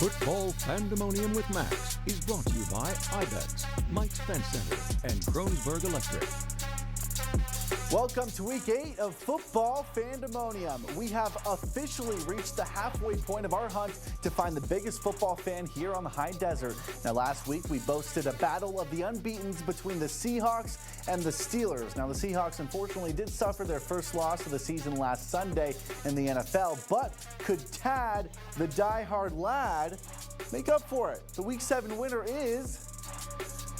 Football FANdemonium with Max is brought to you by Ibex, Mike's Fence Center, and Kronesberg Electric. Welcome to week 8 of Football FANdemonium. We have officially reached the halfway point of our hunt to find the biggest football fan here on the high desert. Now, last week we boasted a battle of the unbeatens between the Seahawks and the Steelers. Now, the Seahawks unfortunately did suffer their first loss of the season last Sunday in the NFL, but could Tad, the diehard lad, make up for it? The week 7 winner is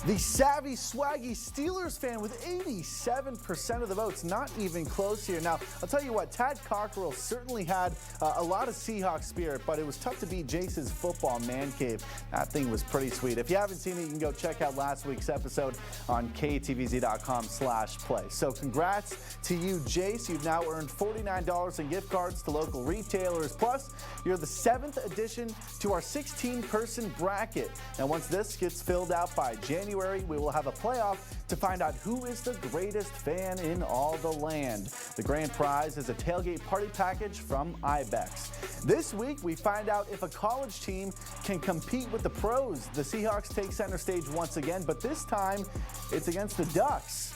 the savvy, swaggy Steelers fan with 87% of the votes. Not even close here. Now, I'll tell you what, Tad Cockrell certainly had a lot of Seahawks spirit, but it was tough to beat Jace's football man cave. That thing was pretty sweet. If you haven't seen it, you can go check out last week's episode on KTVZ.com/play. So congrats to you, Jace. You've now earned $49 in gift cards to local retailers. Plus, you're the 7th addition to our 16-person bracket. Now, once this gets filled out by January, we will have a playoff to find out who is the greatest fan in all the land. The grand prize is a tailgate party package from Ibex. This week, we find out if a college team can compete with the pros. The Seahawks take center stage once again, but this time it's against the Ducks.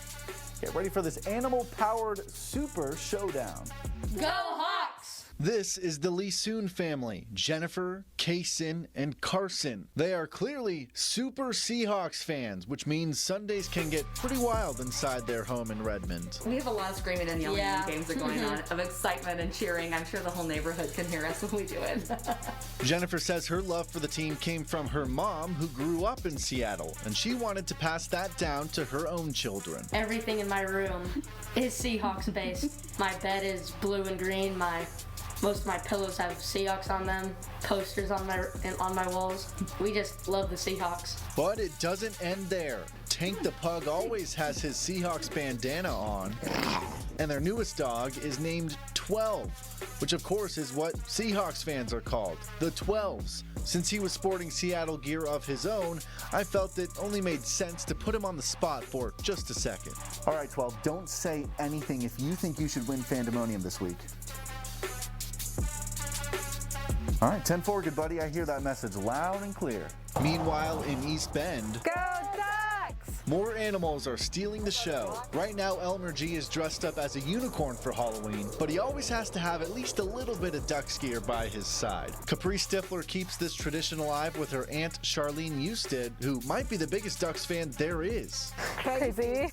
Get ready for this animal-powered super showdown. Go Hawks! This is the Lee Soon family, Jennifer, Kaysen, and Carson. They are clearly super Seahawks fans, which means Sundays can get pretty wild inside their home in Redmond. We have a lot of screaming and yelling when games are going on, of excitement and cheering. I'm sure the whole neighborhood can hear us when we do it. Jennifer says her love for the team came from her mom, who grew up in Seattle, and she wanted to pass that down to her own children. Everything in my room is Seahawks based. My bed is blue and green. Most of my pillows have Seahawks on them, posters on my walls. We just love the Seahawks. But it doesn't end there. Tank the Pug always has his Seahawks bandana on, and their newest dog is named 12, which of course is what Seahawks fans are called, the 12s. Since he was sporting Seattle gear of his own, I felt it only made sense to put him on the spot for just a second. All right, 12, don't say anything if you think you should win FANdemonium this week. All right, 10-4, good buddy. I hear that message loud and clear. Meanwhile, in East Bend, Go Ducks! more animals are stealing the show. Right now, Elmer G is dressed up as a unicorn for Halloween, but he always has to have at least a little bit of Ducks gear by his side. Capri Stifler keeps this tradition alive with her aunt Charlene Eusted, who might be the biggest Ducks fan there is. Crazy.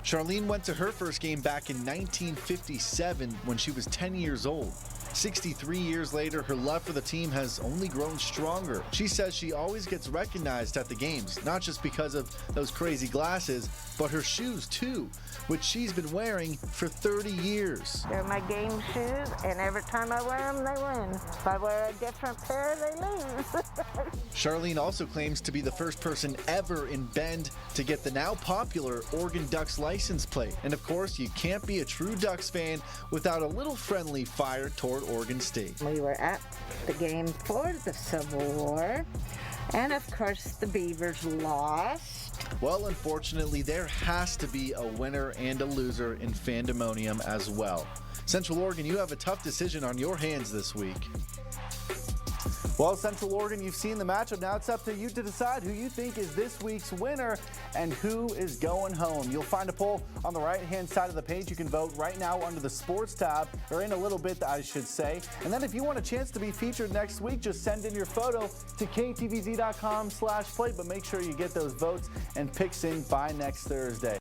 Charlene went to her first game back in 1957 when she was 10 years old. 63 years later, her love for the team has only grown stronger. She says she always gets recognized at the games, not just because of those crazy glasses, but her shoes too, which she's been wearing for 30 years. They're my game shoes, and every time I wear them, they win. If I wear a different pair, they lose. Charlene also claims to be the first person ever in Bend to get the now popular Oregon Ducks license plate. And of course, you can't be a true Ducks fan without a little friendly fire toward Oregon State. We were at the game for the Civil War, and of course the Beavers lost. Well, unfortunately, there has to be a winner and a loser in FANdemonium as well. Central Oregon, you have a tough decision on your hands this week. Well, Central Oregon, you've seen the matchup. Now it's up to you to decide who you think is this week's winner and who is going home. You'll find a poll on the right-hand side of the page. You can vote right now under the sports tab, or in a little bit, I should say. And then if you want a chance to be featured next week, just send in your photo to KTVZ.com/play. But make sure you get those votes and picks in by next Thursday.